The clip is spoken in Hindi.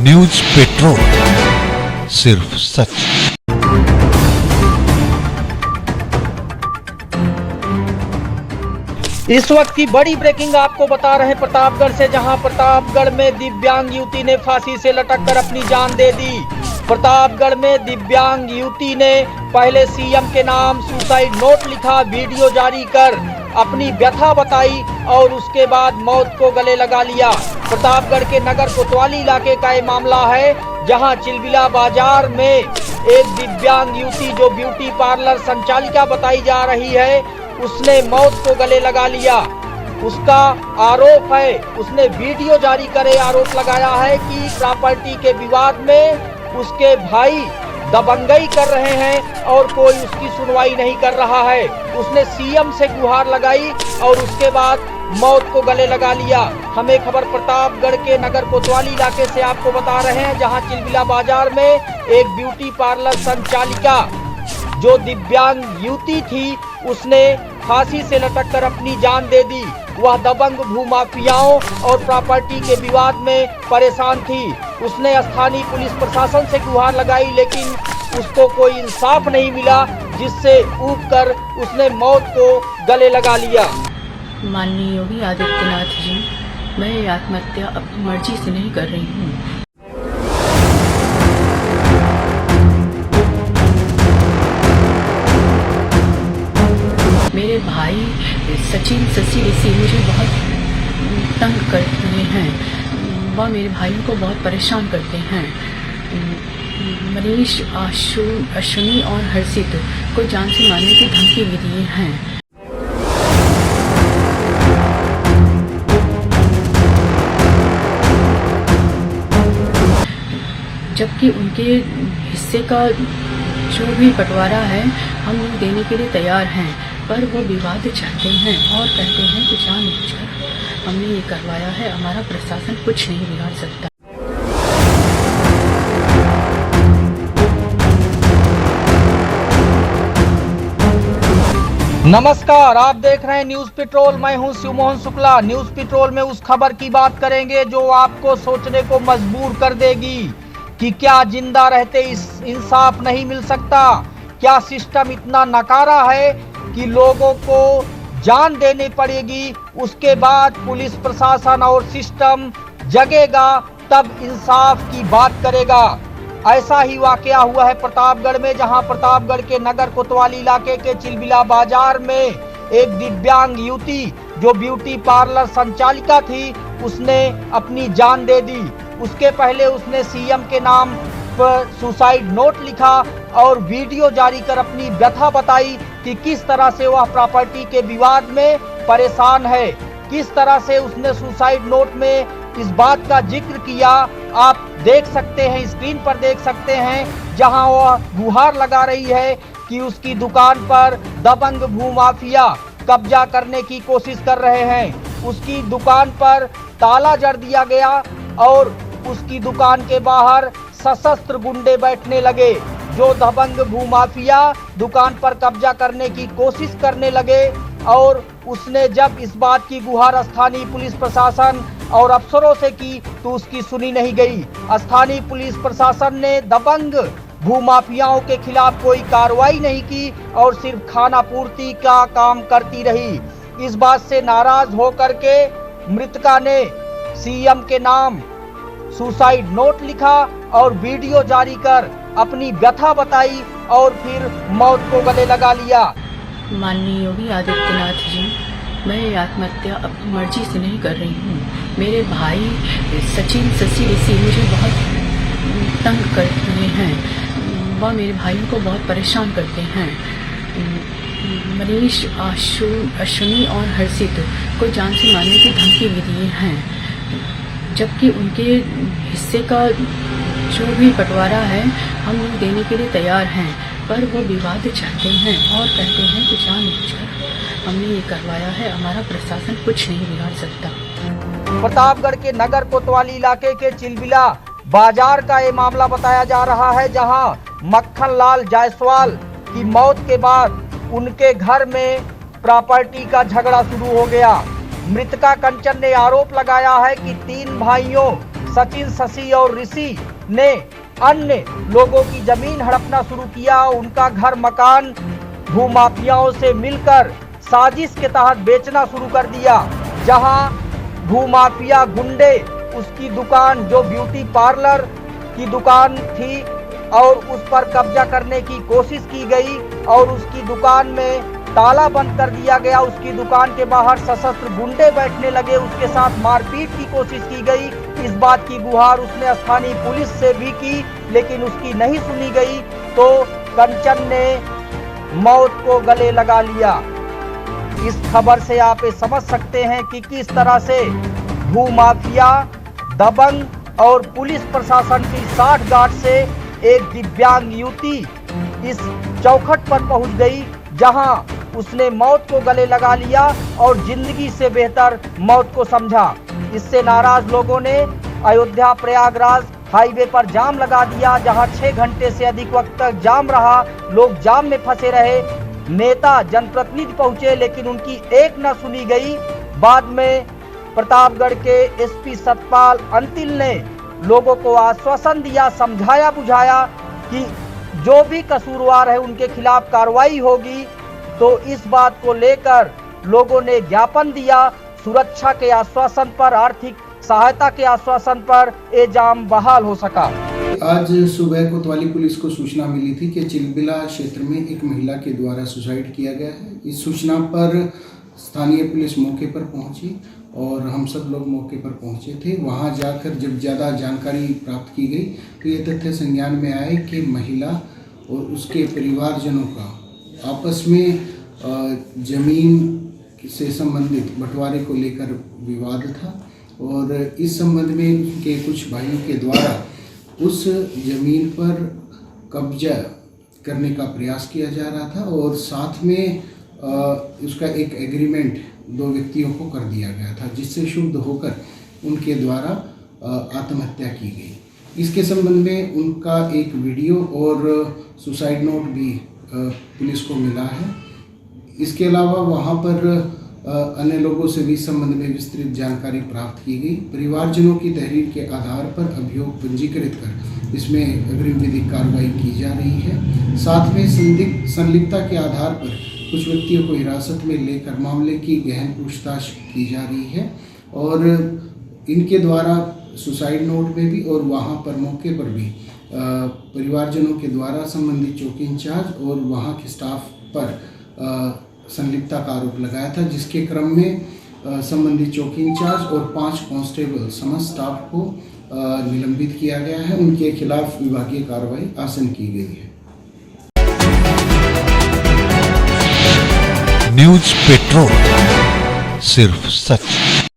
न्यूज पेट्रोल, सिर्फ सच। इस वक्त की बड़ी ब्रेकिंग आपको बता रहे हैं प्रतापगढ़ से, जहां प्रतापगढ़ में दिव्यांग युवती ने फांसी से लटककर अपनी जान दे दी। प्रतापगढ़ में दिव्यांग युवती ने पहले सीएम के नाम सुसाइड नोट लिखा, वीडियो जारी कर अपनी व्यथा बताई और उसके बाद मौत को गले लगा लिया। प्रतापगढ़ के नगर कोतवाली इलाके का ये मामला है, जहां चिलबिला बाजार में एक दिव्यांग युवती जो ब्यूटी पार्लर संचालिका बताई जा रही है, उसने मौत को गले लगा लिया। उसका आरोप है, उसने वीडियो जारी करे आरोप लगाया है कि प्रॉपर्टी के विवाद में उसके भाई दबंगई कर रहे हैं और कोई उसकी सुनवाई नहीं कर रहा है। उसने सीएम से गुहार लगाई और उसके बाद मौत को गले लगा लिया। हमें खबर प्रतापगढ़ के नगर कोतवाली इलाके से आपको बता रहे हैं, जहां चिलबिला बाजार में एक ब्यूटी पार्लर संचालिका जो दिव्यांग युवती थी, उसने फांसी से लटककर अपनी जान दे दी। वह दबंग भूमाफियाओं और प्रॉपर्टी के विवाद में परेशान थी। उसने स्थानीय पुलिस प्रशासन से गुहार लगाई, लेकिन उसको कोई इंसाफ नहीं मिला, जिससे ऊब कर उसने मौत को गले लगा लिया। माननीय योगी आदित्यनाथ जी, मैं आत्महत्या अपनी मर्जी से नहीं कर रही हूँ। मेरे भाई सचिन शशि ऋषि मुझे बहुत तंग करते हैं, वह मेरे भाइयों को बहुत परेशान करते हैं। मनीष, अश्विनी और हर्षित को जान से मारने की धमकी भी दी हैं। जबकि उनके हिस्से का जो भी बंटवारा है हम लोग देने के लिए तैयार हैं, पर वो विवाद चाहते हैं और कहते हैं कि जानबूझकर हमने ये करवाया है, हमारा प्रशासन कुछ नहीं बिगाड़ सकता। नमस्कार, आप देख रहे हैं न्यूज पेट्रोल। मैं हूं शिवमोहन शुक्ला। न्यूज पेट्रोल में उस खबर की बात करेंगे जो आपको सोचने को मजबूर कर देगी कि क्या जिंदा रहते इंसाफ नहीं मिल सकता। क्या सिस्टम इतना नकारा है कि लोगों को जान देनी पड़ेगी, उसके बाद पुलिस प्रशासन और सिस्टम जगेगा तब इंसाफ की बात करेगा। ऐसा ही वाकया हुआ है प्रतापगढ़ में, जहां प्रतापगढ़ के नगर कोतवाली इलाके के चिलबिला बाजार में एक दिव्यांग युवती जो ब्यूटी पार्लर संचालिका थी, उसने अपनी जान दे दी। उसके पहले उसने सीएम के नाम पर सुसाइड नोट लिखा और वीडियो जारी कर अपनी व्यथा बताई कि किस तरह से वह प्रॉपर्टी के विवाद में परेशान है। किस तरह से उसने सुसाइड नोट में इस बात का जिक्र किया, आप देख सकते हैं, स्क्रीन पर देख सकते हैं, जहां वह गुहार लगा रही है कि उसकी दुकान पर दबंग भूमाफिया कब्जा करने की कोशिश कर रहे हैं। उसकी दुकान पर ताला जड़ दिया गया और उसकी दुकान के बाहर सशस्त्र गुंडे बैठने लगे, जो दबंग भूमाफिया दुकान पर कब्जा करने की कोशिश करने लगे। और उसने जब इस बात की गुहार स्थानीय पुलिस प्रशासन और अफसरों से की तो उसकी सुनी नहीं गई। स्थानीय पुलिस प्रशासन ने दबंग भूमाफियाओं के खिलाफ कोई कार्रवाई नहीं की और सिर्फ खाना पूर्ति का काम करती रही। इस बात से नाराज होकर के मृतका ने सीएम के नाम सुसाइड नोट लिखा और वीडियो जारी कर अपनी व्यथा बताई और फिर मौत को गले लगा लिया। माननीय योगी आदित्यनाथ जी, मैं आत्महत्या अपनी मर्जी से नहीं कर रही हूँ। मेरे भाई सचिन शशि ऋषि मुझे बहुत तंग करते हैं, वह मेरे भाइयों को बहुत परेशान करते हैं। मनीष, अश्विनी और हर्षित को जान से मारने की धमकी भी दी हैं। जबकि उनके हिस्से का जो भी बंटवारा है हम लोग देने के लिए तैयार हैं, पर वो विवाद चाहते हैं और कहते हैं कि जानबूझकर हमने ये करवाया है, हमारा प्रशासन कुछ नहीं बिगाड़ सकता। प्रतापगढ़ के नगर कोतवाली इलाके के चिलबिला बाजार का ये मामला बताया जा रहा है, जहां मक्खन लाल जायसवाल की मौत के बाद उनके घर में प्रॉपर्टी का झगड़ा शुरू हो गया। मृतका कंचन ने आरोप लगाया है कि 3 भाइयों सचिन, शशि और ऋषि ने अन्य लोगों की जमीन हड़पना शुरू किया। उनका घर मकान भूमाफियाओं से मिलकर साजिश के तहत बेचना शुरू कर दिया। जहां भूमाफिया गुंडे उसकी दुकान, जो ब्यूटी पार्लर की दुकान थी, और उस पर कब्जा करने की कोशिश की गई और उसकी दुकान में ताला बंद कर दिया गया। उसकी दुकान के बाहर सशस्त्र गुंडे बैठने लगे, उसके साथ मारपीट की कोशिश की गई। इस बात की गुहार उसने स्थानीय पुलिस से भी की, लेकिन उसकी नहीं सुनी गई, तो कंचन ने मौत को गले लगा लिया। इस खबर से आप ये समझ सकते हैं कि किस तरह से भूमाफिया, दबंग और पुलिस प्रशासन की साठगांठ से एक दिव्यांग युवती इस चौखट पर पहुंच गई, जहां उसने मौत को गले लगा लिया और जिंदगी से बेहतर मौत को समझा। इससे नाराज लोगों ने अयोध्या प्रयागराज हाईवे पर जाम लगा दिया, जहां 6 घंटे से अधिक वक्त तक जाम रहा। लोग जाम में फंसे रहे। नेता, जनप्रतिनिधि पहुंचे, लेकिन उनकी एक न सुनी गई। बाद में प्रतापगढ़ के एसपी सतपाल अंतिल ने लोगों को आश्वासन दिया, समझाया बुझाया कि जो भी कसूरवार है उनके खिलाफ कार्रवाई होगी। तो इस बात को लेकर लोगों ने ज्ञापन दिया। सुरक्षा के आश्वासन पर, आर्थिक सहायता के आश्वासन पर ये जाम बहाल हो सका। आज सुबह कोतवाली पुलिस को सूचना मिली थी कि चिलबिला क्षेत्र में एक महिला के द्वारा सुसाइड किया गया है। इस सूचना पर स्थानीय पुलिस मौके पर पहुंची और हम सब लोग मौके पर पहुंचे थे। वहां जाकर जब ज़्यादा जानकारी प्राप्त की गई तो ये तथ्य संज्ञान में आए कि महिला और उसके परिवारजनों का आपस में जमीन से संबंधित बंटवारे को लेकर विवाद था और इस संबंध में उनके कुछ भाइयों के द्वारा उस जमीन पर कब्जा करने का प्रयास किया जा रहा था और साथ में उसका एक एग्रीमेंट 2 व्यक्तियों को कर दिया गया था, जिससे शुद्ध होकर उनके द्वारा आत्महत्या की गई। इसके संबंध में उनका एक वीडियो और सुसाइड नोट भी पुलिस को मिला है। इसके अलावा वहाँ पर अन्य लोगों से भी इस संबंध में विस्तृत जानकारी प्राप्त की गई। परिवारजनों की तहरीर के आधार पर अभियोग पंजीकृत कर इसमें अग्रिम विधिक कार्रवाई की जा रही है। साथ में संलिप्तता के आधार पर कुछ व्यक्तियों को हिरासत में लेकर मामले की गहन पूछताछ की जा रही है और इनके द्वारा सुसाइड नोट में भी और वहाँ पर मौके पर भी परिवारजनों के द्वारा संबंधित चौकी इंचार्ज और वहाँ के स्टाफ पर संलिप्तता का आरोप लगाया था, जिसके क्रम में संबंधित चौकी इंचार्ज और 5 कांस्टेबल समस्त स्टाफ को निलंबित किया गया है। उनके खिलाफ विभागीय कार्रवाई आसन की गई है। न्यूज पेट्रोल, सिर्फ सच।